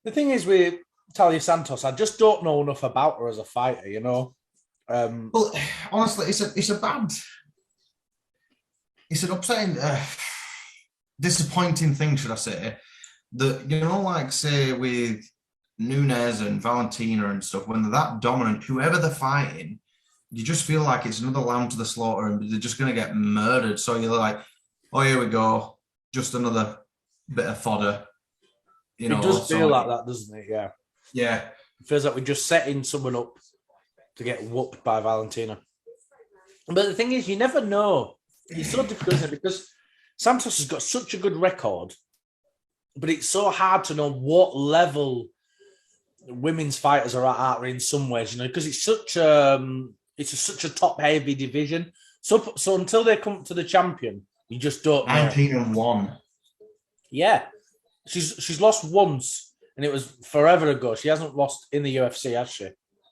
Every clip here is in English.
The thing is with Talia Santos, I just don't know enough about her as a fighter, you know. Well, honestly, it's an upsetting, disappointing thing, should I say? That like say with Nunes and Valentina and stuff, when they're that dominant, whoever they're fighting, you just feel like it's another lamb to the slaughter, and they're just going to get murdered. So you're like, oh, here we go, just another bit of fodder. It does feel like that, doesn't it? Yeah. Yeah. It feels like we're just setting someone up to get whooped by Valentina. But the thing is, you never know. It's so difficult, isn't it? Because Santos has got such a good record, but it's so hard to know what level women's fighters are at in some ways, because it's such a top heavy division. So until they come to the champion, you just don't know. 19-1. Yeah. She's lost once, and it was forever ago. She hasn't lost in the UFC, has she?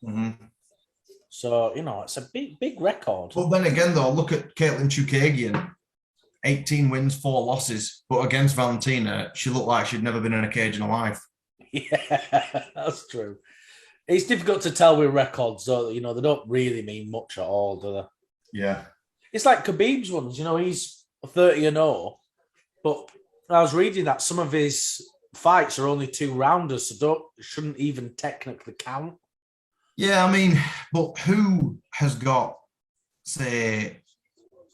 Mm-hmm. So, it's a big record. But then again, though, look at Caitlin Chukagian. 18 wins, 4 losses. But against Valentina, she looked like she'd never been in a cage in her life. Yeah, that's true. It's difficult to tell with records, though. They don't really mean much at all, do they? Yeah. It's like Khabib's ones. He's 30-0. But I was reading that some of his fights are only 2-rounders, so shouldn't even technically count. Yeah, I mean, but who has got, say,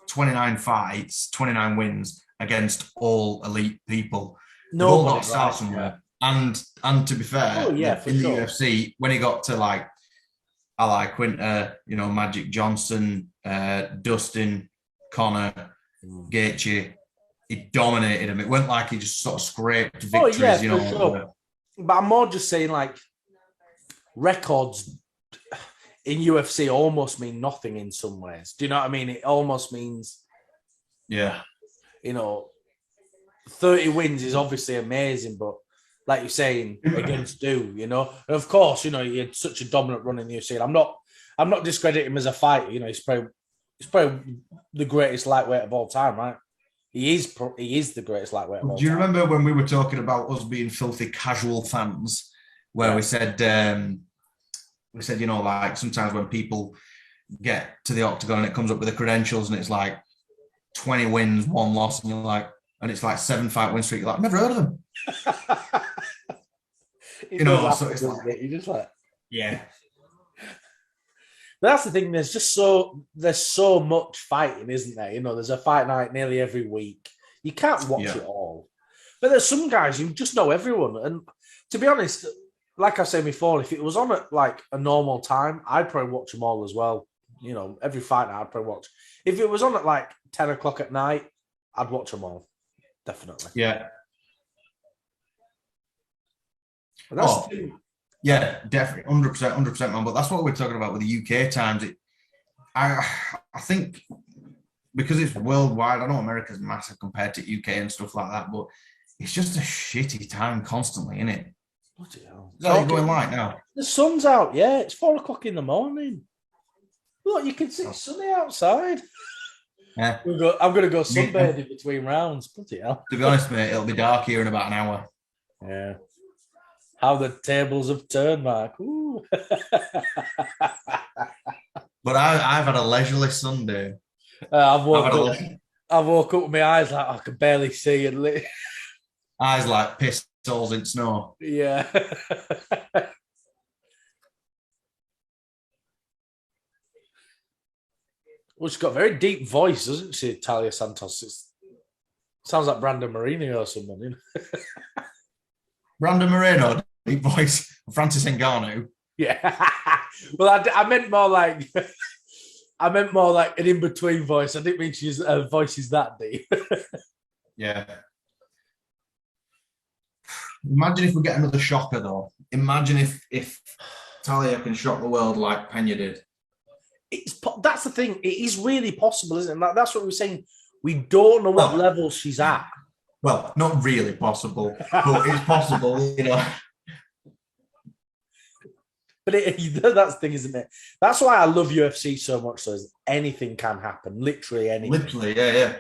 29 fights, 29 wins against all elite people? They've all got to start somewhere. And to be fair, in the UFC, when he got to like Ali Quinter, Magic Johnson, Dustin, Connor, Gaethje, he dominated him. It went like he just sort of scraped victories, Sure. But I'm more just saying, like, records in UFC almost mean nothing in some ways. Do you know what I mean? It almost means, 30 wins is obviously amazing, but like you're saying, against and of course, he had such a dominant run in the UFC. And I'm not discrediting him as a fighter. He's probably the greatest lightweight of all time, right? He is the greatest lightweight of all time. Do you remember when we were talking about us being filthy casual fans, where we said, like sometimes when people get to the octagon and it comes up with the credentials and it's like 20 wins, 1 loss, and you're like, and it's like 7-fight win streak, you're like, I've never heard of them. So it's like, you're just like, yeah. But that's the thing. There's so much fighting, isn't there? There's a fight night nearly every week. You can't watch it all. But there's some guys you just know everyone. And to be honest, like I said before, if it was on at like a normal time, I'd probably watch them all as well. Every fight night I'd probably watch. If it was on at like 10 o'clock at night, I'd watch them all. Definitely. Yeah. Yeah, definitely, 100%, man. But that's what we're talking about with the UK times. I think because it's worldwide. I know America's massive compared to UK and stuff like that, but it's just a shitty time constantly, isn't it? Bloody hell! Is that going light now? The sun's out. Yeah, it's 4 o'clock in the morning. Look, you can see it's sunny outside. Yeah. I'm gonna go sunbathing between rounds. Bloody hell! To be honest, mate, it'll be dark here in about an hour. Yeah. How the tables have turned, Mark. Ooh. But I've had a leisurely Sunday. I've woke up with my eyes like I can barely see and eyes like pistols in snow. Yeah. Well, she's got a very deep voice, doesn't she, Taila Santos? Sounds like Brandon Moreno or someone. Brandon Moreno, deep voice. Francis Ngannou. Yeah. Well, I meant more like an in-between voice. I didn't mean her voice is that deep. Yeah. Imagine if we get another shocker, though. Imagine if Talia can shock the world like Pena did. That's the thing. It is really possible, isn't it? That's what we were saying. We don't know what level she's at. Well, not really possible, but it's possible, But that's the thing, isn't it? That's why I love UFC so much. So anything can happen. Literally anything. Literally, yeah.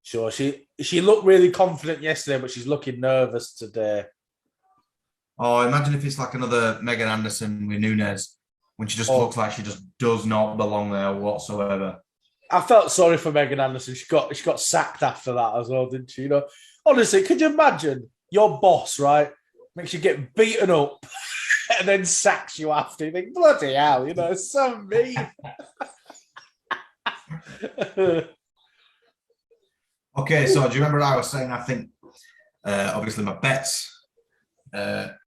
Sure, She looked really confident yesterday, but she's looking nervous today. Oh, imagine if it's like another Megan Anderson with Nunes, when she just looks like she just does not belong there whatsoever. I felt sorry for Megan Anderson. She got sacked after that as well, didn't she? You know, honestly, could you imagine your boss, right, makes you get beaten up and then sacks you after? You think, bloody hell, you know, it's so mean. Okay, so do you remember I was saying, I think, obviously my bets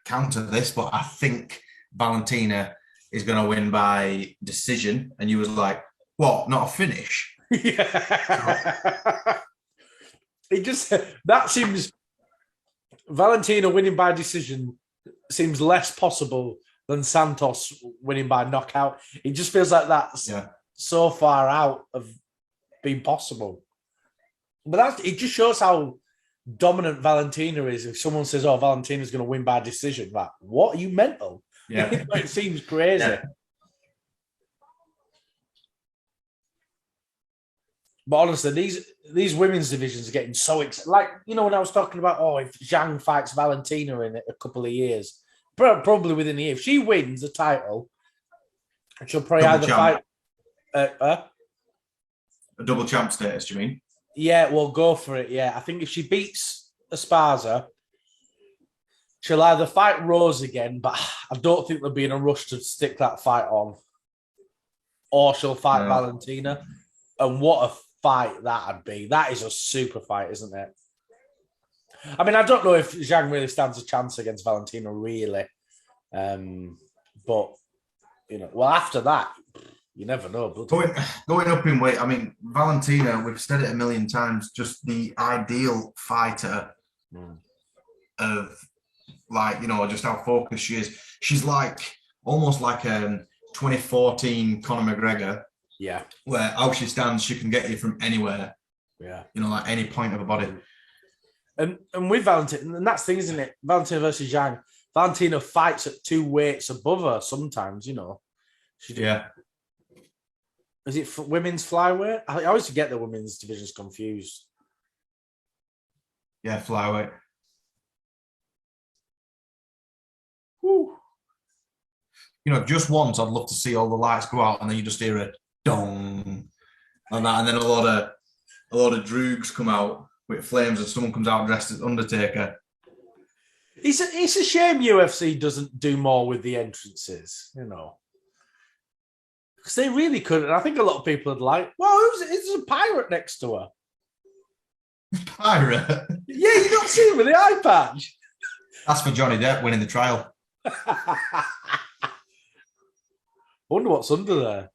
counter this, but I think Valentina is going to win by decision. And you was like, what, not a finish? Yeah. That seems, Valentina winning by decision seems less possible than Santos winning by knockout. It just feels like that's so far out of being possible. But it just shows how dominant Valentina is. If someone says, "Oh, Valentina's going to win by decision," like, what, are you mental? Yeah, it seems crazy. Yeah. But honestly, these women's divisions are getting so excited. Like, you know, when I was talking about, if Zhang fights Valentina in a couple of years, probably within a year, if she wins the title, she'll probably either fight a double champ status. Do you mean? Yeah, well, go for it. Yeah, I think if she beats Esparza, she'll either fight Rose again, but I don't think they'll be in a rush to stick that fight on, or she'll fight Valentina. And what a fight that'd be! That is a super fight, isn't it? I mean, I don't know if Zhang really stands a chance against Valentina, really, but you know, well, after that. You never know. Going up in weight, I mean, Valentina, we've said it a million times, just the ideal fighter of, like, you know, just how focused she is. She's like, almost like a 2014 Conor McGregor. Yeah. Where how she stands, she can get you from anywhere. Yeah. You know, like any point of her body. And with Valentina, and that's the thing, isn't it? Valentina versus Zhang. Valentina fights at 2 weights above her sometimes, you know. Yeah. Is it for women's flyweight? I always get the women's divisions confused. Yeah, flyweight. Whew. You know, just once I'd love to see all the lights go out and then you just hear a dong and that, and then a lot of droogs come out with flames and someone comes out dressed as Undertaker. It's a shame UFC doesn't do more with the entrances, you know. Because they really could. And I think a lot of people would like, well, it's a pirate next to her. Pirate? Yeah, you don't see him with the eye patch. That's for Johnny Depp winning the trial. I wonder what's under there.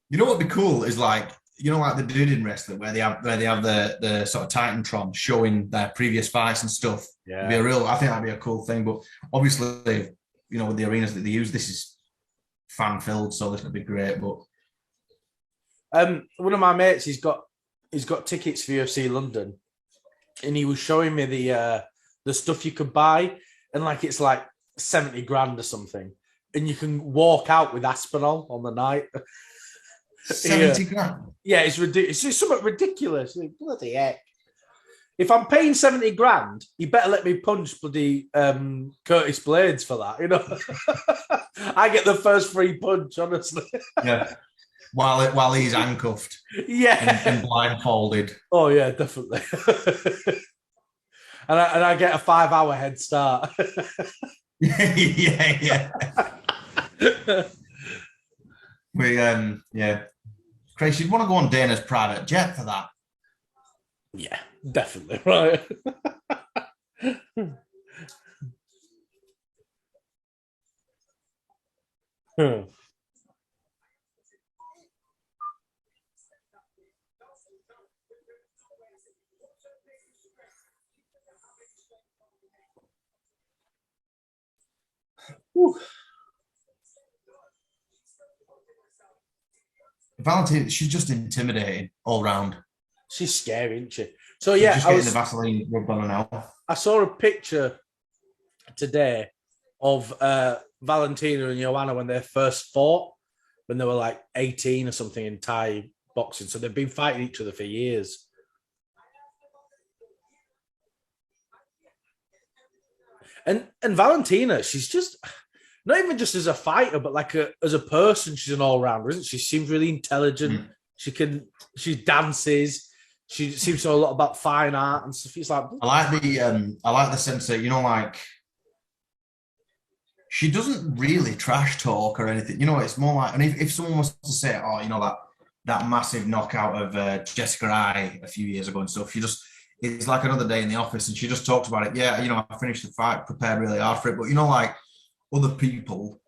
You know what'd be cool is, like, you know, like the dude in wrestling where they have the sort of Titantron showing their previous fights and stuff. Yeah. I think that'd be a cool thing. But obviously, you know, with the arenas that they use, this is fan filled, so this would be great. But one of my mates, he's got tickets for UFC London, and he was showing me the stuff you could buy, and like it's like 70 grand or something, and you can walk out with Aspinall on the night. 70 grand? Yeah, it's ridiculous. It's something ridiculous. Bloody heck. If I'm paying 70 grand, you better let me punch bloody Curtis Blades for that, you know. I get the first free punch, honestly. Yeah. While he's handcuffed. Yeah. And blindfolded. Oh, yeah, definitely. and I get a 5-hour head start. Yeah. Yeah. Chris, you'd want to go on Dana's private jet for that. Yeah, definitely. Right. Valentina, she's just intimidating all round. She's scary, isn't she? So yeah, just getting the Vaseline rubbed on her now. I saw a picture today of Valentina and Joanna when they first fought, when they were like 18 or something in Thai boxing. So they've been fighting each other for years. And Valentina, she's just not even just as a fighter, but like as a person, she's an all rounder, isn't she? She seems really intelligent. She dances. She seems to know a lot about fine art and stuff. It's like I like the sense that, you know, like she doesn't really trash talk or anything. You know, it's more like, and if someone was to say, oh, you know, that massive knockout of Jessica I a few years ago and stuff, it's like another day in the office, and she just talks about it. Yeah, you know, I finished the fight, prepared really hard for it, but you know, like other people,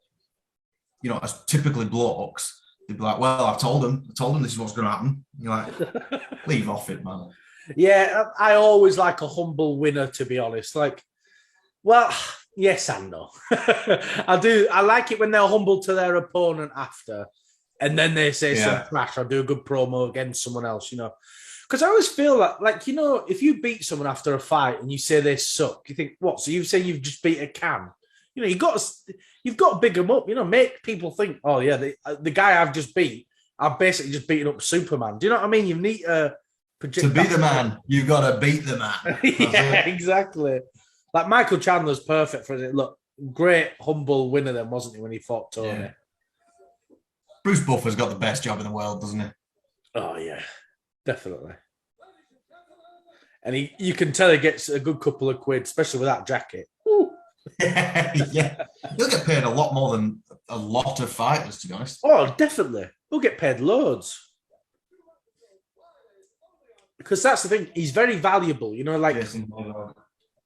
you know, as typically blokes, they'd be like, well, I told them this is what's going to happen. You're like, leave off it, man. Yeah, I always like a humble winner, to be honest. Like, well, yes and no. I do. I like it when they're humble to their opponent after, and then they say some trash or do a good promo against someone else, you know. Because I always feel like, you know, if you beat someone after a fight and you say they suck, you think, what? So you say you've just beat a can? You know, you've got to big them up. You know, make people think, oh yeah, the guy I've just beat, I've basically just beaten up Superman. Do you know what I mean? You need to project. To be the man, you've got to beat the man. Yeah, exactly. Like Michael Chandler's perfect for it. Look, great humble winner then, wasn't he, when he fought Tony? Yeah. Bruce Buffer's got the best job in the world, doesn't he? Oh yeah, definitely. And you can tell he gets a good couple of quid, especially with that jacket. Yeah, he'll get paid a lot more than a lot of fighters, to be honest. Oh, definitely. He'll get paid loads. Because that's the thing, he's very valuable, you know, like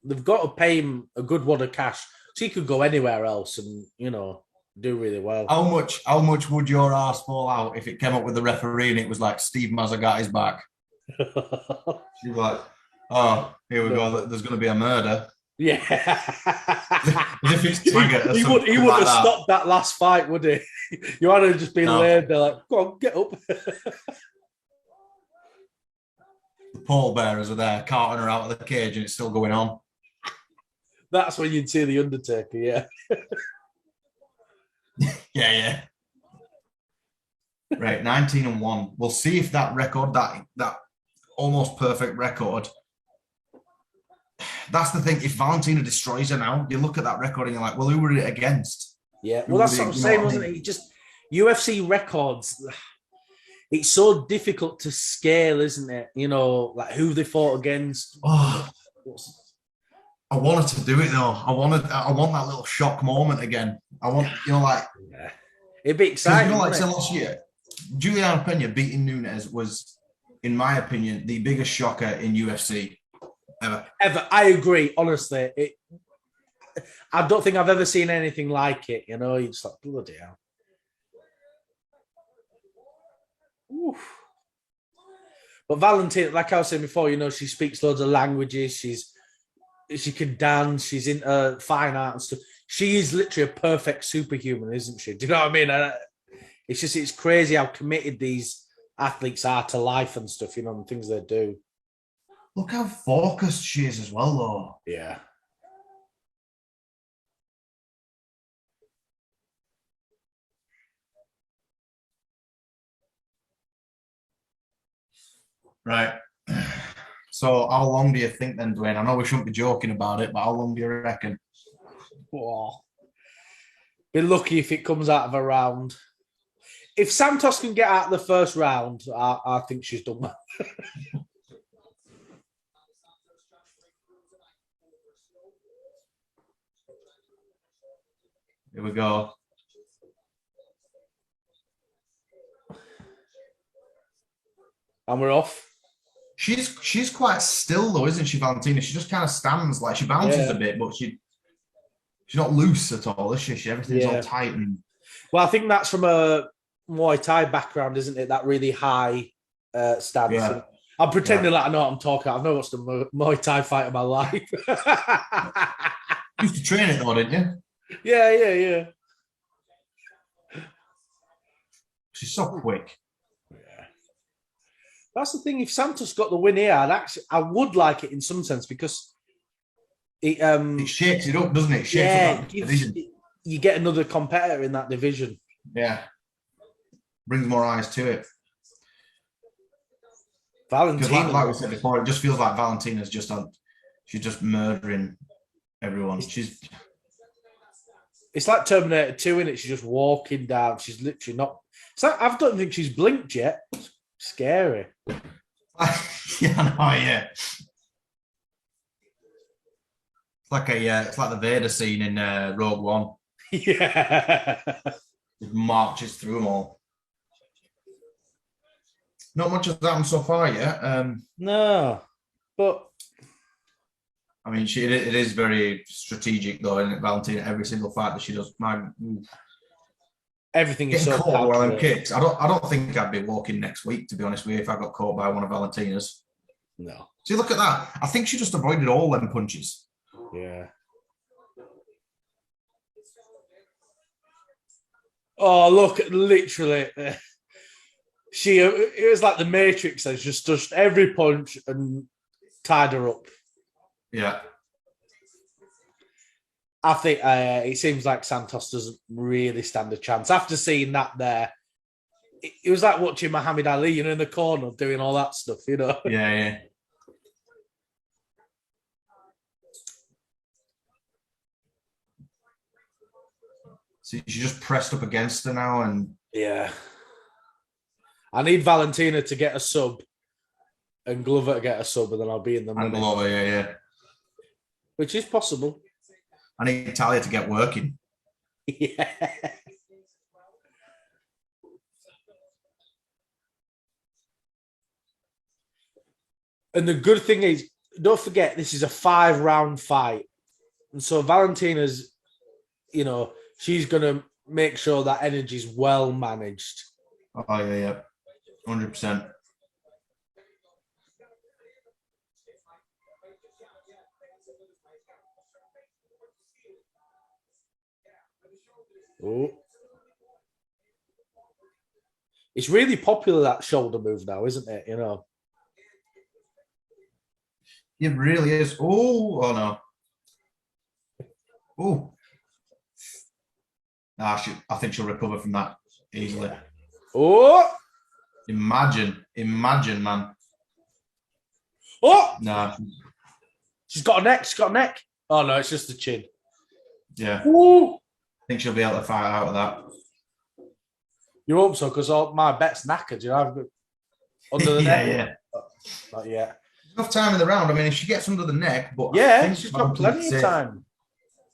they've got to pay him a good wad of cash. So he could go anywhere else and, you know, do really well. How much would your ass fall out if it came up with the referee and it was like Steve Mazza got his back? She'd be like, oh, here we go, there's going to be a murder. Yeah. If it's Tiger, he wouldn't have stopped that last fight, would he? You ought to have just been laid there like, go on, get up. The pallbearers are there carting her out of the cage and it's still going on. That's when you'd see the Undertaker, yeah. Yeah. Right, 19-1. We'll see if that record, that almost perfect record. That's the thing. If Valentina destroys her now, you look at that record and you're like, well, who were it against? Yeah, well, that's what I'm saying, wasn't it? Just UFC records. It's so difficult to scale, isn't it? You know, like who they fought against. Oh, I wanted to do it though. I want that little shock moment again. I want, you know, like it'd be exciting. You know, like last year, Juliana Pena beating Nunes was, in my opinion, the biggest shocker in UFC ever. I agree. Honestly, I don't think I've ever seen anything like it. You know, you just like bloody hell. Oof. But Valentina, like I was saying before, you know, she speaks loads of languages. She can dance. She's into fine art and stuff. She is literally a perfect superhuman, isn't she? Do you know what I mean? It's crazy how committed these athletes are to life and stuff, you know, and things they do. Look how focused she is as well, though. Yeah. Right. So how long do you think then, Dwayne? I know we shouldn't be joking about it, but how long do you reckon? Oh. Be lucky if it comes out of a round. If Santos can get out of the first round, I think she's done well. Here we go. And we're off. She's quite still though, isn't she, Valentina? She just kind of stands, like she bounces a bit, but she's not loose at all, is she? Everything's all tight. Well, I think that's from a Muay Thai background, isn't it? That really high stance. Yeah. I'm pretending like I know what I'm talking about. I've never watched a Muay Thai fight in my life. You used to train it though, didn't you? Yeah. She's so quick. That's the thing. If Santos got the win here, I would like it in some sense because it shakes it up, doesn't it? It shakes up that division. You get another competitor in that division. Yeah, brings more eyes to it. Valentina, like we said before, it just feels like Valentina's she's just murdering everyone. It's like Terminator 2, innit? She's just walking down. She's literally not. It's like, I don't think she's blinked yet. It's scary. Yeah. It's like the Vader scene in Rogue One. Yeah. It marches through them all. Not much has happened so far yet. No, but I mean, it is very strategic though, isn't it, Valentina? Every single fight that she does, everything is so caught by them kicks. I don't think I'd be walking next week, to be honest with you, if I got caught by one of Valentina's. No. See, look at that. I think she just avoided all them punches. Yeah. Oh, look! Literally, it was like the Matrix. Has just touched every punch and tied her up. Yeah. I think it seems like Santos doesn't really stand a chance after seeing that. There, it was like watching Muhammad Ali, in the corner doing all that stuff. Yeah. So she just pressed up against her now, and yeah. I need Valentina to get a sub and Glover to get a sub, and then I'll be in the money. And Glover, yeah. Which is possible. I need Taila to get working. Yeah. And the good thing is, don't forget, this is a 5-round fight. And so Valentina's, she's going to make sure that energy is well managed. Oh, yeah. 100%. Oh. It's really popular, that shoulder move now, isn't it? It really is. Oh no. Oh. I think she'll recover from that easily. Yeah. Oh! Imagine, man. Oh! Nah. She's got a neck. Oh, no, it's just the chin. Yeah. Ooh! I think she'll be able to fight out of that. You hope so, because all my bet's knackered, I've got under the neck. Yeah. Not yet. Enough time in the round. I mean, if she gets under the neck, but she's got plenty of time.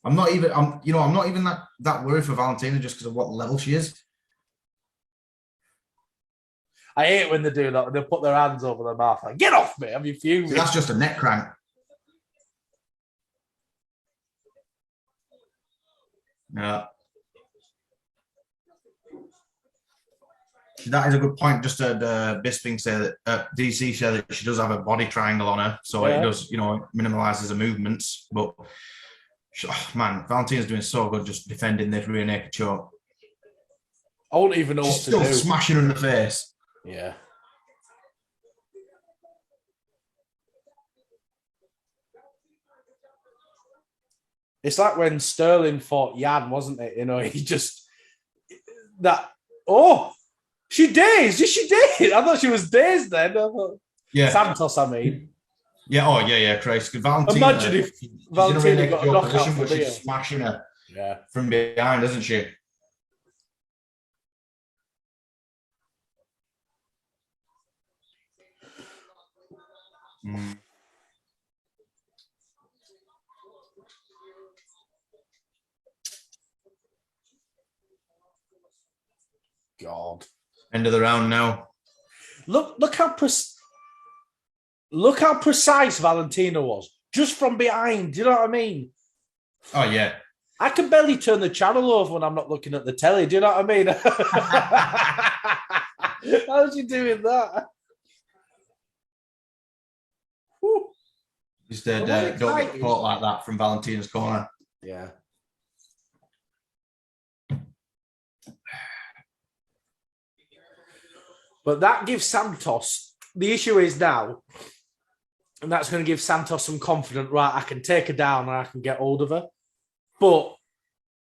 I'm not even that worried for Valentina just because of what level she is. I hate when they do that. They put their hands over their mouth. Like, get off me! I'm fuming. That's just a neck crank. Yeah. That is a good point. Just Bisping said that DC said that she does have a body triangle on her, so it does, minimalizes her movements. But man, Valentina's doing so good just defending this rear naked choke. I won't even know She's what to do. Still smashing her in the face. Yeah. It's like when Sterling fought Jan, wasn't it? He just that. Oh. She dazed. She did. I thought she was dazed then. Yeah. Santos, I mean. Yeah. Oh, yeah. Christ. Valentina, imagine if Valentina got a knockout position, but she's smashing her from behind, isn't she? Mm. God. End of the round now. Look how precise Valentina was. Just from behind. Do you know what I mean? Oh, yeah. I can barely turn the channel over when I'm not looking at the telly. Do you know what I mean? How's she doing that? Just don't get caught like that from Valentina's corner. Yeah. But that gives Santos, the issue is now, and that's going to give Santos some confidence, right, I can take her down and I can get hold of her. But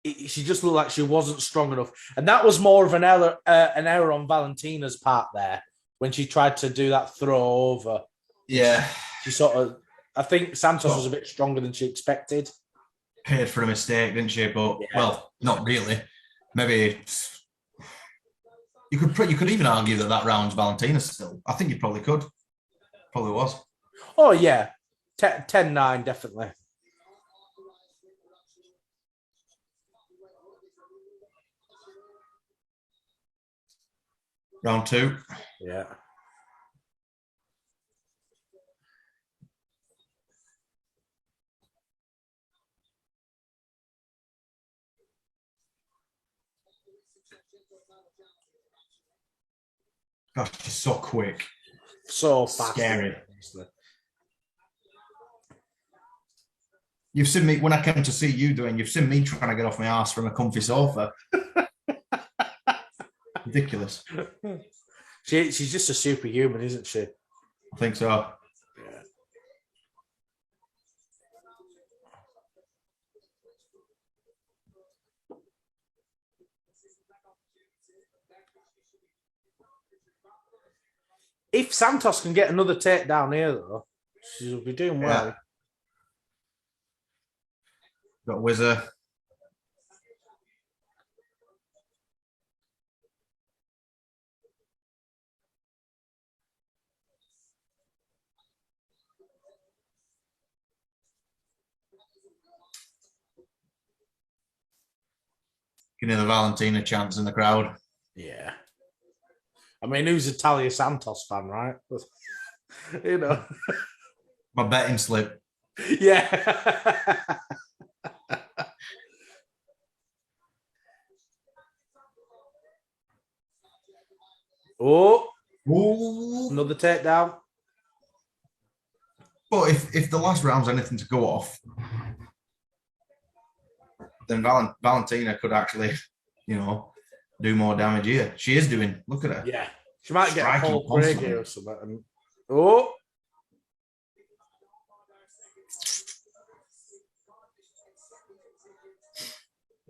she just looked like she wasn't strong enough. And that was more of an error on Valentina's part there when she tried to do that throw over. Yeah. I think Santos was a bit stronger than she expected. paid for a mistake, didn't she? But, well, not really. Maybe you could even argue that round's Valentina still. I think you probably could. Probably was. Oh, yeah. 10-9, definitely. Round 2. Yeah. Gosh, she's so quick. So fast. Scary. You've seen me, when I came to see you you've seen me trying to get off my ass from a comfy sofa. Ridiculous. She's just a superhuman, isn't she? I think so. Yeah. If Santos can get another takedown here, though, she'll be doing well. Got Whizzer. Getting the Valentina chants in the crowd. Yeah. I mean, who's a Taila Santos fan, right? You know. My betting slip. Yeah. Oh. Ooh. Another takedown. But if the last round's anything to go off, then Valentina could actually, do more damage here. She is doing. Look at her. Yeah. She might get a whole break here or something. Oh.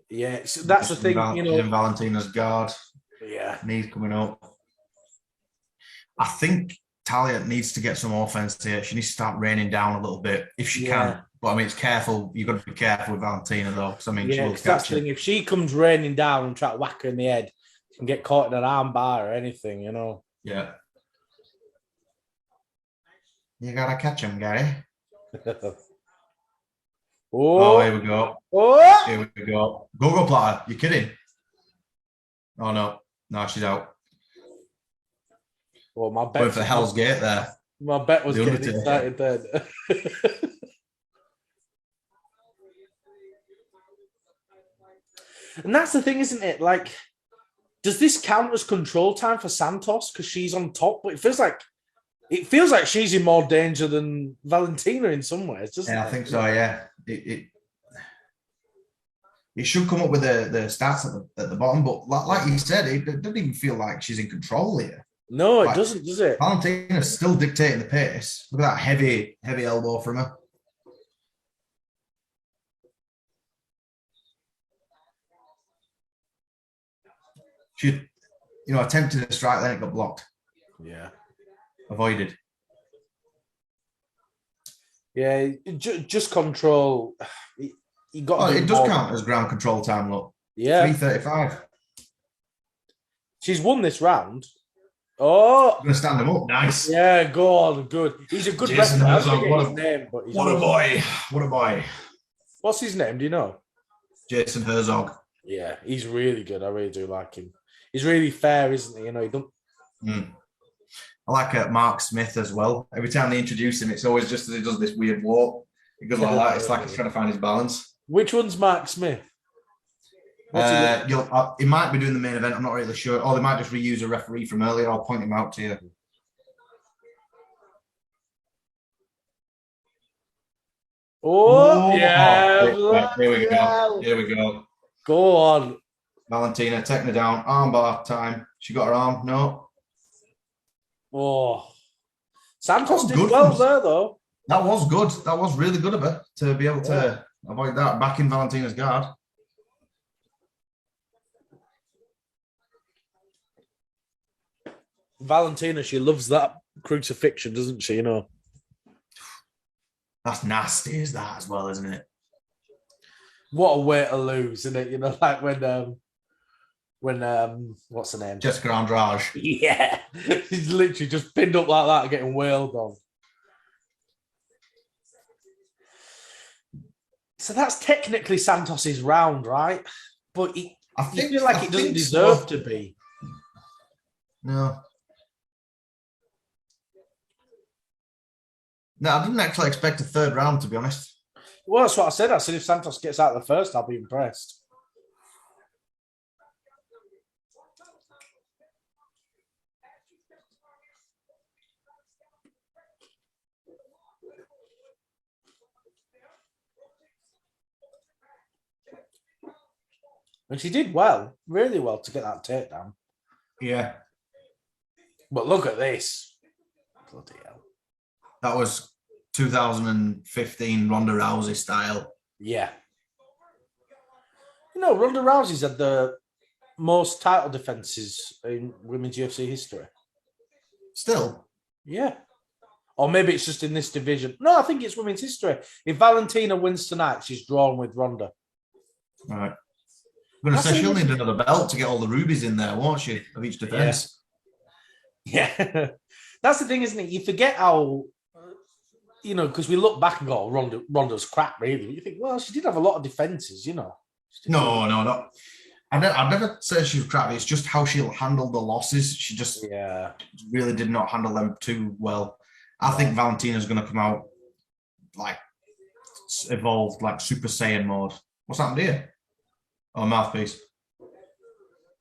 Yeah, so that's the thing, Valentina's guard. Yeah. Knees coming up. I think Talia needs to get some offense here. She needs to start raining down a little bit if she can. But I mean, it's careful. You've got to be careful with Valentina, though. Because I mean, she will catch you. If she comes raining down and try to whack her in the head, she can get caught in an arm bar or anything, Yeah. You gotta catch him, Gary. Oh, here we go. Oh, here we go. Go platter. You kidding? Oh no, she's out. Well, my bet went for Hell's Gate there. My bet was getting excited then. And that's the thing, isn't it? Like, does this count as control time for Santos because she's on top? But it feels like she's in more danger than Valentina in some ways, doesn't it? I think so. Yeah, it should come up with the stats at the bottom, but like you said, it doesn't even feel like she's in control here. No, it doesn't, does it? Valentina's still dictating the pace. Look at that heavy elbow from her. She, attempted a strike, then it got blocked. Yeah. Avoided. Yeah, just control. You got. It does count as ground control time. Look. Yeah. 3:35. She's won this round. Oh, I'm gonna stand him up. Nice. Yeah, go on. Good. He's a good wrestler. I forget his name, but he's what a boy. What a boy. What's his name? Do you know? Jason Herzog. Yeah, he's really good. I really do like him. He's really fair, isn't he? He don't. I like Mark Smith as well. Every time they introduce him, it's always just as he does this weird walk. He goes like that. It's like he's trying to find his balance. Which one's Mark Smith? He might be doing the main event. I'm not really sure. Or they might just reuse a referee from earlier. I'll point him out to you. Oh, yeah. Here we go. Here we go. Go on. Valentina taking her down. Armbar time. She got her arm. No. Oh. Santos did well there, though. That was good. That was really good of her to be able to avoid that back in Valentina's guard. Valentina, she loves that crucifixion, doesn't she? That's nasty, is that as well, isn't it? what a way to lose, isn't it? You know, like when what's the name? Jessica Andrade. Yeah, he's literally just pinned up like that, getting wailed on. So that's technically Santos's round, right? But you feel like it doesn't deserve to be. No. No, I didn't actually expect a third round, to be honest. Well, that's what I said. I said if Santos gets out of the first, I'll be impressed. And she did well, really well to get that takedown. Yeah. But look at this. Bloody hell. That was 2015 Ronda Rousey style. Yeah. You know, Ronda Rousey's had the most title defenses in women's UFC history. Still? Yeah. Or maybe it's just in this division. No, I think it's women's history. If Valentina wins tonight, she's drawn with Ronda. All right. I'm going to say she'll need another belt to get all the rubies in there, won't she, of each defense? Yeah. That's the thing, isn't it? You forget how, you know, because we look back and go, Ronda's crap, really. You think, well, she did have a lot of defenses, you know. No. I'd never say she was crap. It's just how she'll handle the losses. She just really did not handle them too well. I think Valentina's going to come out like evolved, like Super Saiyan mode. What's happened here? Oh, mouthpiece.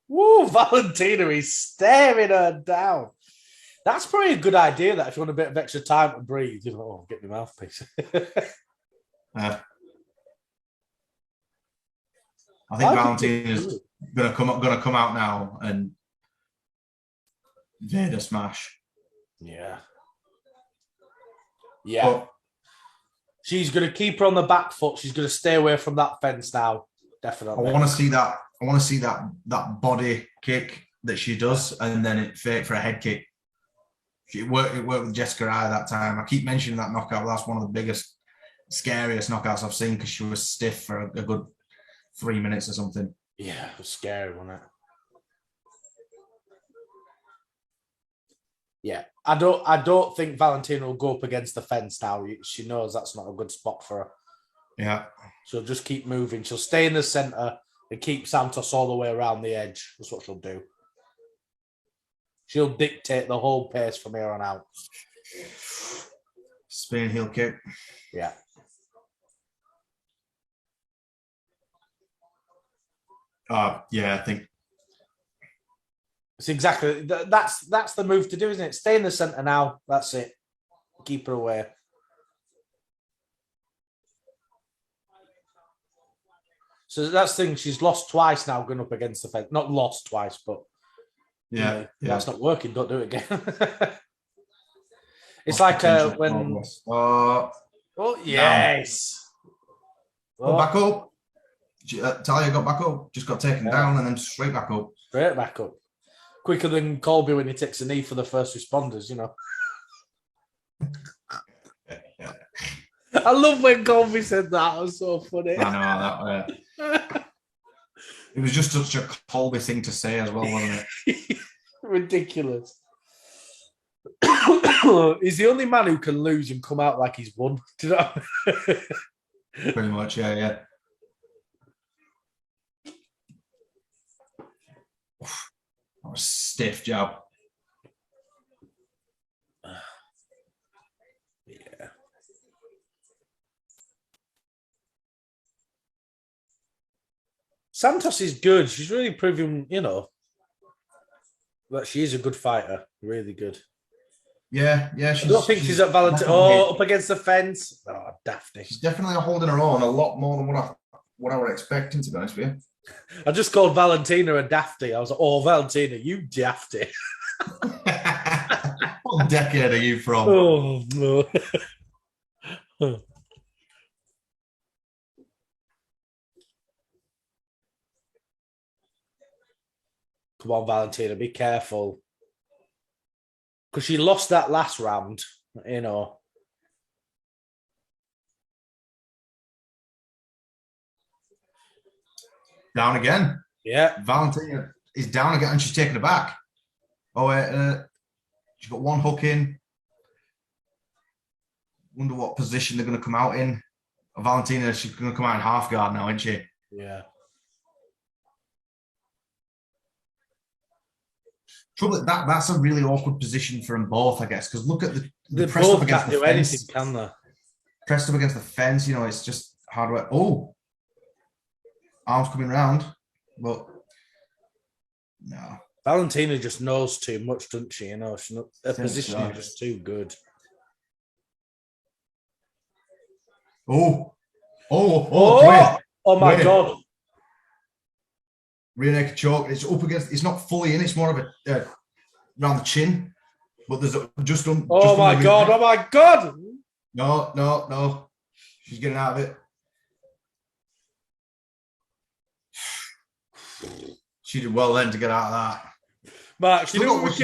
Woo, Valentina is staring her down. That's probably a good idea, that if you want a bit of extra time to breathe, you know, oh, get my mouthpiece. I think Valentina's gonna come out now and Vader smash. Yeah. But she's gonna keep her on the back foot. She's gonna stay away from that fence now. Definitely. I want to see that body kick that she does, and then it fake for a head kick. It worked with Jessica Eye that time. I keep mentioning that knockout. That's one of the biggest, scariest knockouts I've seen because she was stiff for a good 3 minutes or something. Yeah, it was scary, wasn't it? Yeah, I don't think Valentina will go up against the fence now. She knows that's not a good spot for her. Yeah. She'll just keep moving. She'll stay in the center and keep Santos all the way around the edge. That's what she'll do. She'll dictate the whole pace from here on out. Spinning heel kick. Yeah. Yeah, I think it's exactly that's the move to do, isn't it? Stay in the center now. That's it. Keep her away. So that's the thing. She's lost twice now going up against the fence. Not lost twice, but that's not working. Don't do it again. It's like when. Oh yes. Back up. Talia got back up. Just got taken down and then straight back up. Straight back up. Quicker than Colby when he takes a knee for the first responders, you know. I love when Colby said that. It was so funny. I know that. It was just such a Colby thing to say as well, wasn't it? Ridiculous. He's the only man who can lose and come out like he's won. Do you know? Pretty much, yeah. That was a stiff jab. Yeah. Santos is good. She's really proven, you know, that she is a good fighter. Really good. Yeah. I don't think she's at Valentina. Oh, up against the fence. Oh, dafty. She's definitely holding her own a lot more than what I was expecting, to be honest with you. I just called Valentina a dafty. I was like, oh, Valentina, you dafty. What decade are you from? Oh, no. Come on, Valentina, be careful. Because she lost that last round, you know. down again. Yeah. Valentina is down again, and she's taken it back. Oh, wait, she's got one hook in. Wonder what position they're going to come out in. Valentina, she's going to come out in half guard now, isn't she? Yeah. Trouble that's a really awkward position for them both, I guess, because look at They pressed both up against can't the do fence. anything, can they? Pressed up against the fence, it's just hard work. Oh, arms coming round, but no. Valentina just knows too much, doesn't she? Her position is just too good. Oh, my God. Rear naked choke. It's up against, it's not fully in, it's more of a around the chin, but there's just my God. No. She's getting out of it. She did well then to get out of that. Mark, she's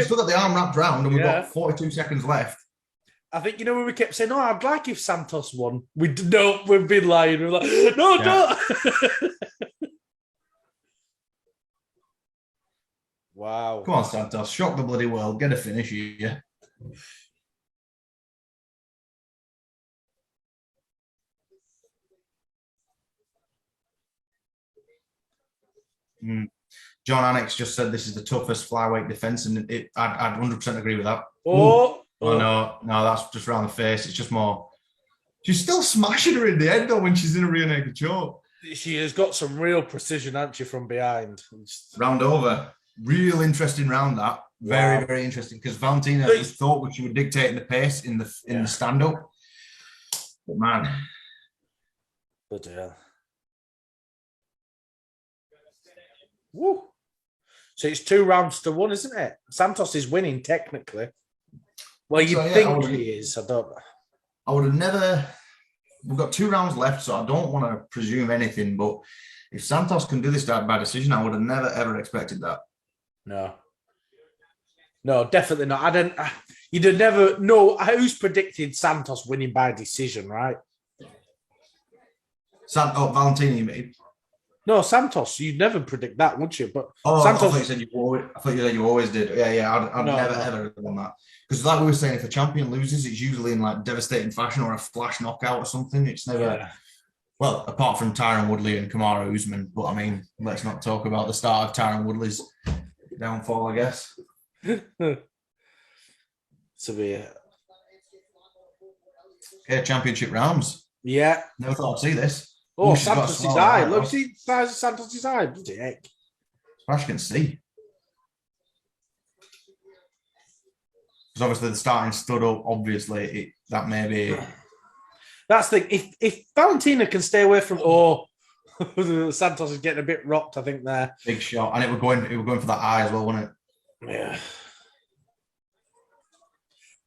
still got the arm wrapped round, and we've got 42 seconds left. I think, when we kept saying, I'd like if Santos won. We've been lying. We're like, no, don't. Wow. Come on, Santos. Shock the bloody world. Get a finish here. John Annex just said this is the toughest flyweight defense, and I'd 100% agree with that. Oh, no, that's just around the face. It's just more. She's still smashing her in the end, though, when she's in a rear naked choke. She has got some real precision, hasn't she, from behind? Round over. Real interesting round, that. Very, very interesting, because Valentina thought she would dictate the pace in the stand-up. But, man. But, yeah. Woo. So it's 2 rounds to 1, isn't it? Santos is winning, technically. Well, you think he is. I would have never. We've got 2 rounds left, so I don't want to presume anything. But if Santos can do this by decision, I would have never ever expected that. No, definitely not. You'd have never. No, who's predicted Santos winning by decision, right? Valentina, you mean? No, Santos. You'd never predict that, would you? But Santos. I thought you said you always did. Yeah. I'd never ever done that. Because like we were saying, if a champion loses, it's usually in like devastating fashion or a flash knockout or something. It's never, well, apart from Tyron Woodley and Kamaru Usman. But I mean, let's not talk about the start of Tyron Woodley's downfall, I guess. Severe. Okay, championship rounds. Yeah. Never thought I'd see this. Oh, Santos' eye. Look, see the size of Santos' eye. Bloody heck. As far as you can see. Because obviously the starting stood up, obviously, that may be. That's the thing. If Valentina can stay away from Santos is getting a bit rocked, I think there. Big shot. And it were going for that eye as well, wasn't it? Yeah.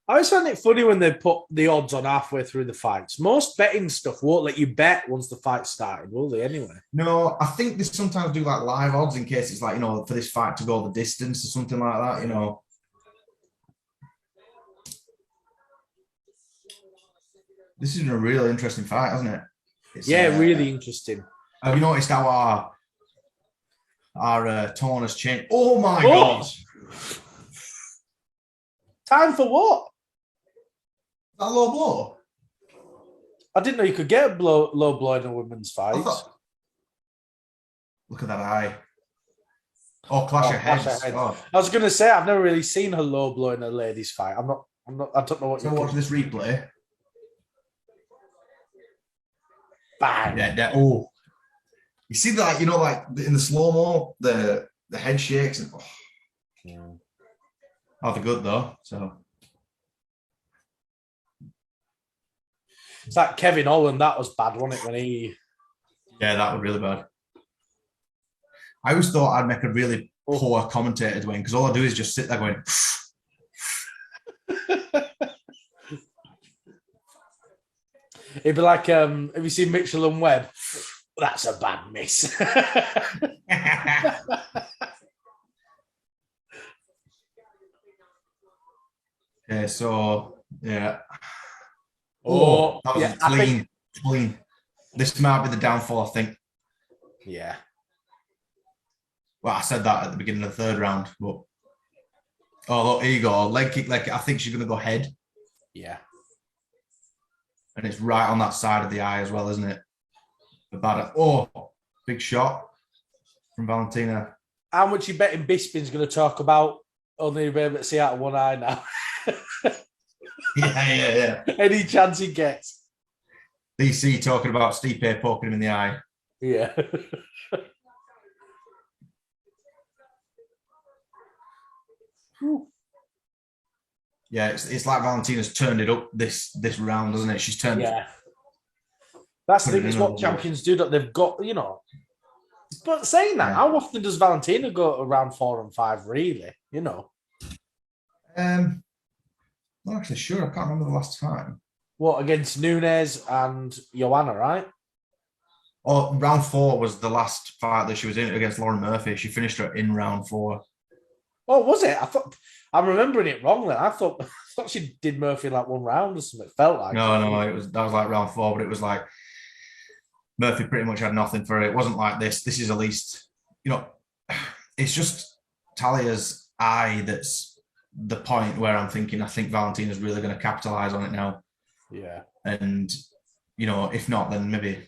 I always find it funny when they put the odds on halfway through the fights. Most betting stuff won't let you bet once the fight's started, will they, anyway? No, I think they sometimes do like live odds in case it's like, for this fight to go the distance or something like that, This is a really interesting fight, hasn't it? It's, really interesting. Have you noticed how our tone has changed? Oh, my God. Time for what? That low blow? I didn't know you could get a low blow in a women's fight. Look at that eye. Oh, clash of heads. Oh. I was going to say, I've never really seen a low blow in a ladies' fight. I don't know what you're watching this replay. Bang. Yeah, oh. You see that, like in the slow-mo, the head shakes. And, oh, they're good, though. So. It's like Kevin Holland, that was bad, wasn't it, when he... Yeah, that was really bad. I always thought I'd make a really poor commentator, Dwayne, because all I do is just sit there going... It'd be like, have you seen Mitchell and Webb? That's a bad miss. Okay, so, yeah. Oh, that was clean. This might be the downfall, I think. Yeah. Well, I said that at the beginning of the third round, but look, here you go. Leg kick, leg kick. I think she's going to go head. Yeah. And it's right on that side of the eye as well, isn't it? Big shot from Valentina. How much you betting Bisping's going to talk about? Only be able to see out of one eye now. Yeah. Any chance he gets. DC talking about Stipe poking him in the eye. Yeah. Yeah, it's like Valentina's turned it up this round, doesn't it? She's turned. Yeah. That's the thing. It's what champions do. That they've got, But saying that, how often does Valentina go around 4 and 5? Really, Not actually sure. I can't remember the last time. What, against Nunes and Joanna, right? Oh, round 4 was the last fight that she was in against Lauren Murphy. She finished her in round 4. Oh, was it? I thought I'm remembering it wrong. Then I thought she did Murphy in like one round or something. It felt like no, that was like round 4, but it was like Murphy pretty much had nothing for it. It wasn't like this. This is at least, it's just Talia's eye that's the point where I'm thinking I think Valentina's really going to capitalize on it now. Yeah. And, if not, then maybe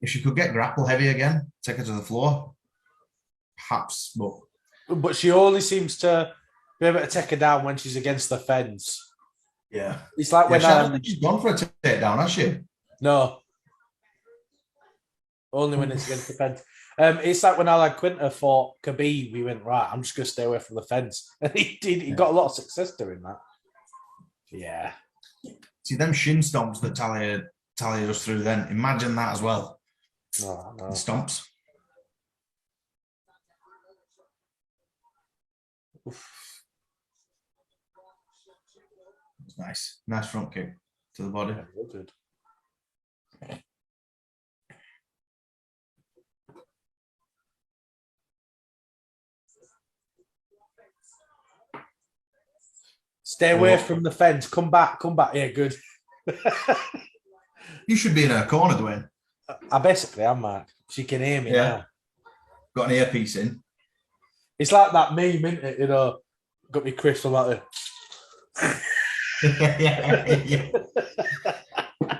if she could get grapple heavy again, take her to the floor, perhaps. But she only seems to be able to take her down when she's against the fence. Yeah. It's like when I don't think she's gone for a takedown, has she? No. Only when it's against the fence. It's like when Alan Quinter fought Khabib, we went, right, I'm just going to stay away from the fence. And he did. He got a lot of success doing that. Yeah. See, them shin stomps that Talia does through then, imagine that as well. No. Stomps. Oof. Nice front kick to the body. Yeah, good. Stay away from the fence. Come back. Yeah, good. You should be in her corner, Dwayne. I basically am, Mark. She can hear me now. Got an earpiece in. It's like that meme, isn't it? Got me crystal like that. Yeah.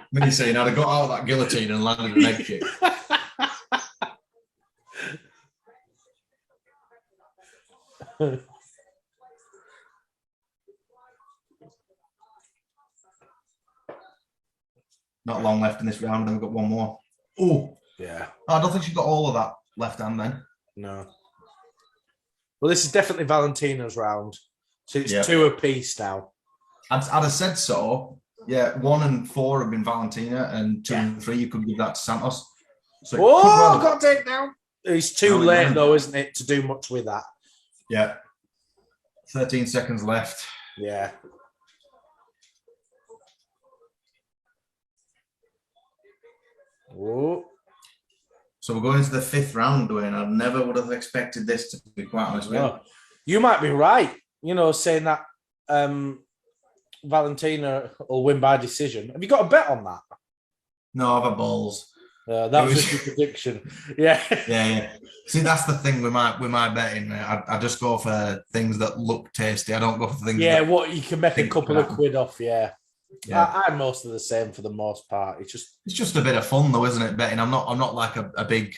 When you saying I'd have got out of that guillotine and landed an egg kick. Not long left in this round, then we've got one more. Oh, yeah. I don't think she's got all of that left hand then. No. Well, this is definitely Valentina's round. So it's 2 apiece now. I'd have said so. Yeah, 1 and 4 have been Valentina, and 2 and 3 you could give that to Santos. So got to take down. It's too late though, isn't it, to do much with that? Yeah. 13 seconds left. Yeah. Oh. So we're going into the 5th round, Dwayne. I never would have expected this, to be quite honest with you. You might be right, saying that Valentina will win by decision. Have you got a bet on that? No, I've had balls. That was just your prediction. Yeah. Yeah. See, that's the thing with my betting. I just go for things that look tasty. I don't go for things. Yeah, what you can make a couple of quid off. Yeah. I'm mostly the same for the most part. It's just a bit of fun, though, isn't it? Betting. I'm not like a big.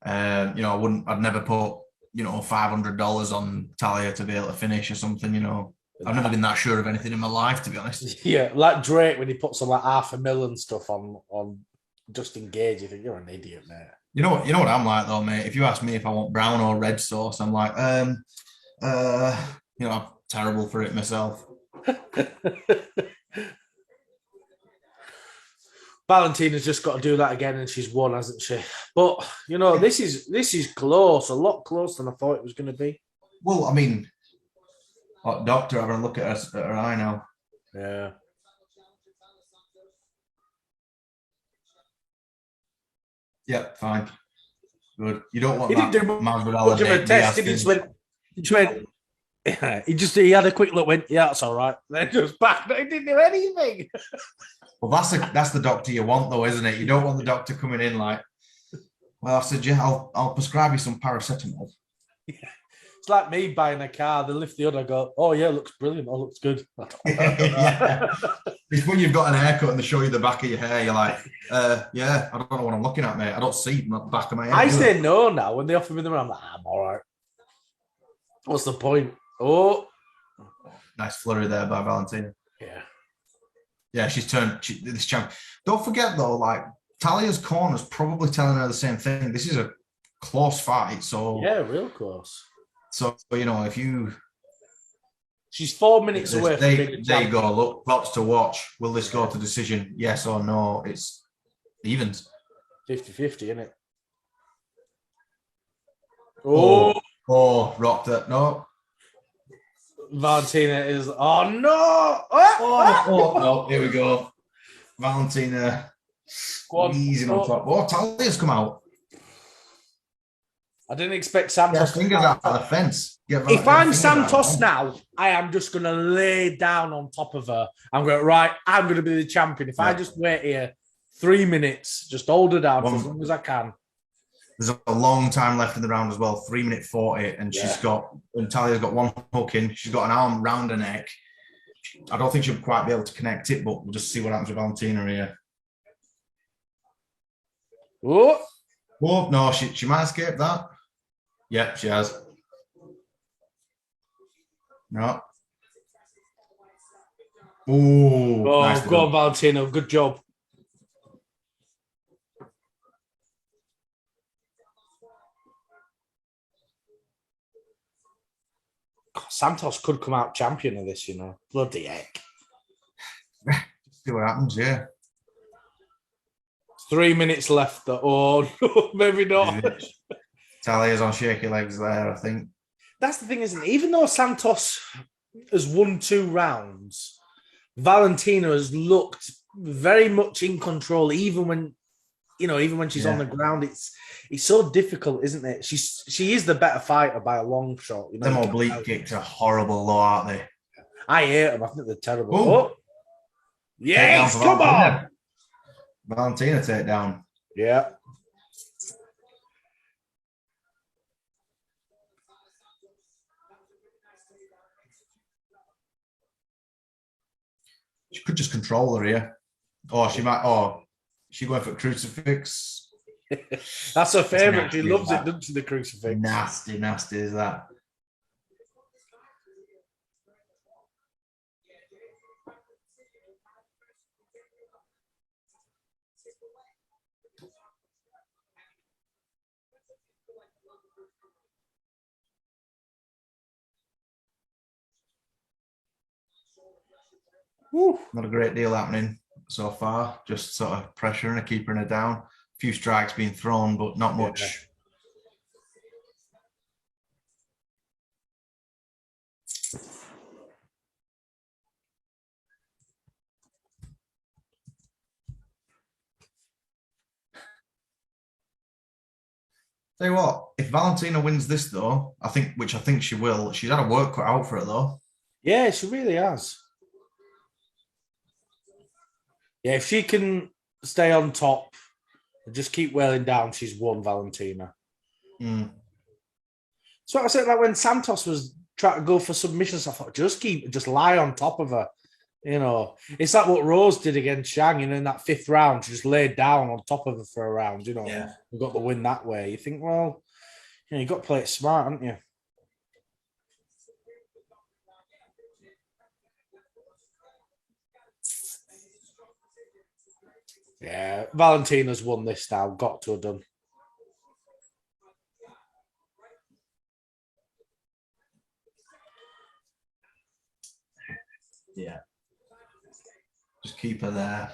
I'd never put $500 on Talia to be able to finish or something. I've never been that sure of anything in my life, to be honest. Yeah, like Drake when he puts on like $500,000 stuff on just engage. You think you're an idiot, mate. You know what I'm like though, mate. If you ask me if I want brown or red sauce, I'm like, I'm terrible for it myself. Valentina's just got to do that again, and she's won, hasn't she? But this is close, a lot closer than I thought it was going to be. Well, I mean, doctor having a look at her eye now. Yeah. Yep, fine. Good. You don't want he that. Didn't do much of a test. He had a quick look, went, yeah, that's all right. Then just back. He didn't do anything. Well, that's the doctor you want, though, isn't it? You don't want the doctor coming in like, Well, I said, yeah, I'll prescribe you some paracetamol. It's like me buying a car. They lift the hood. I go, oh yeah, looks brilliant. Oh, looks good. Yeah. It's when you've got an haircut and they show you the back of your hair, you're like, yeah, I don't know what I'm looking at, mate. I don't see the back of my hair. I say no now. When they offer me them, I'm like, I'm all right. What's the point? Oh. Nice flurry there by Valentina. Yeah. Yeah, she's turned this champ. Don't forget, though, like, Talia's corner's probably telling her the same thing. This is a close fight, so... Yeah, real close. So, you know, if you... She's 4 minutes away from being a champion. There you go. Look, lots to watch. Will this go to decision? Yes or no? It's evens. 50-50, isn't it? Oh, rocked it. No. Valentina is... Oh, no! No. Here we go. Valentina squeezing on top. Oh, Talia's come out. I didn't expect Santos. Yeah, fingers out of the fence. If I'm Santos now, I am just going to lay down on top of her. I'm going, right, I'm going to be the champion. If I just wait here 3 minutes, just hold her down for as long as I can. There's a long time left in the round as well, 3 minute 40, and Talia's got one hook in. She's got an arm round her neck. I don't think she'll quite be able to connect it, but we'll just see what happens with Valentina here. Oh, no, she might escape that. Yep, she has. No. Oh, nice go on, Valentina. Good job. Santos could come out champion of this, you know. Bloody heck. See what happens, yeah. 3 minutes left. Oh, no, maybe not. Talia's on shaky legs there, I think. That's the thing, isn't it? Even though Santos has won 2 rounds, Valentina has looked very much in control, even when she's on the ground. It's so difficult, isn't it? She is the better fighter by a long shot. You know, them oblique kicks are horrible, though, aren't they? I hate them. I think they're terrible. Ooh. Oh, yes, come on, Valentina takedown. Yeah. She could just control her here. Or she might, she going for a crucifix. That's her favourite. She loves it, doesn't she, the crucifix? Nasty is that. Woo. Not a great deal happening so far. Just sort of pressuring her, keeping her down. A few strikes being thrown, but not much. Yeah. Tell you what, if Valentina wins this, though, which I think she will, she's had a work cut out for it, though. Yeah, she really has. Yeah, if she can stay on top and just keep wearing down, she's won, Valentina. So I said, like when Santos was trying to go for submissions, I thought, just lie on top of her. You know, it's like what Rose did against Shang, you know, in that 5th round. She just laid down on top of her for a round, you know. Yeah. We got the win that way. You think, well, you know, you got to play it smart, haven't you? Yeah, Valentina's won this now. Got to have done. Yeah. Just keep her there.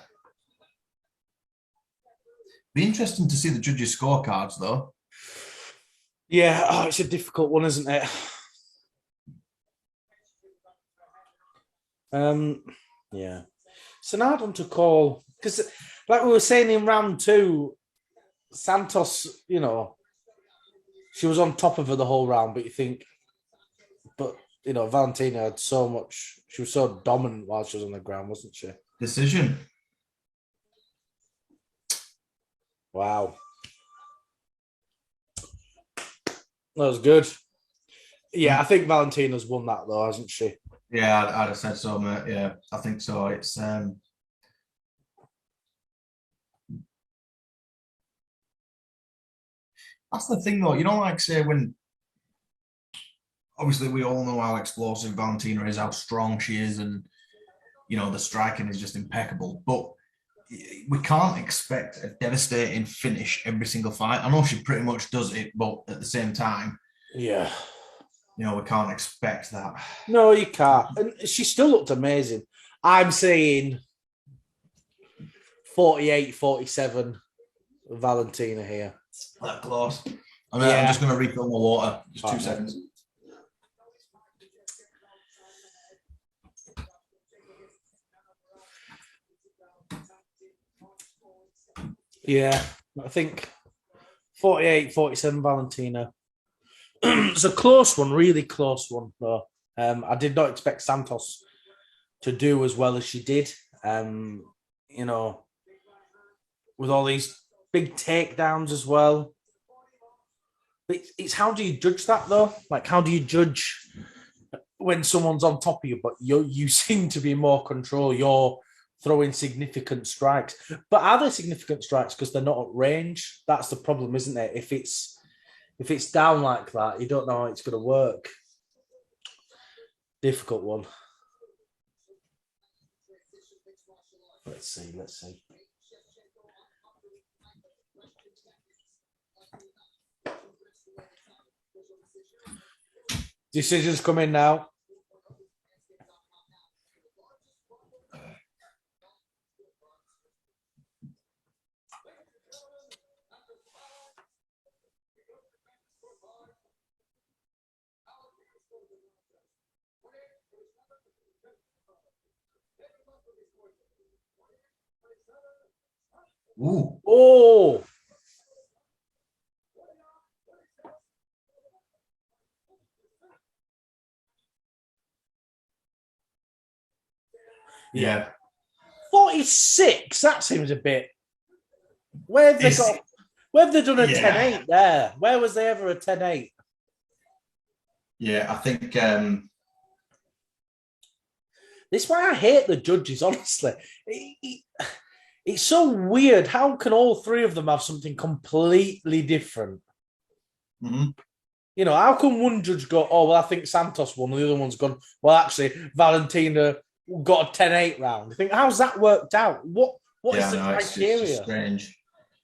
Be interesting to see the judges' scorecards, though. Yeah, it's a difficult one, isn't it? Yeah. It's an hard one to call because, like we were saying in round 2, Santos, you know, she was on top of her the whole round, but you know, Valentina had so much. She was so dominant while she was on the ground, wasn't she? Decision. 。Wow. That was good. Yeah, I think Valentina's won that though, hasn't she? Yeah, I'd have said so, mate. Yeah, I think so. It's that's the thing though. You know, like say when obviously we all know how explosive Valentina is, how strong she is, and you know the striking is just impeccable. But we can't expect a devastating finish every single fight. I know she pretty much does it, but at the same time, Yeah. you know, we can't expect that. No, you can't. And she still looked amazing. I'm saying 48-47 Valentina here. That close. I'm Yeah. just going to refill my water. Just All 2 right, seconds. Yeah, I think 48-47 Valentina. It's a close one, really close one, though. I did not expect Santos to do as well as she did. You know, with all these big takedowns as well. But it's how do you judge that though? Like, how do you judge when someone's on top of you, but you seem to be more control? You're throwing significant strikes, but are they significant strikes because they're not at range? That's the problem, isn't it? If it's down like that, you don't know how it's going to work. Difficult one. Let's see. Decisions come in now. Ooh. Oh. Yeah. 46. That seems a bit. Where have they done a 10-8 there? Where was there ever a 10-8? Yeah, I think this is why I hate the judges, honestly. It's so weird. How can all three of them have something completely different? mm-hmm. You know, how can one judge go, oh, well, I think Santos won, and the other one's gone, well, actually, Valentina got a 10-8 round. I think, how's that worked out? What is the criteria? It's just strange.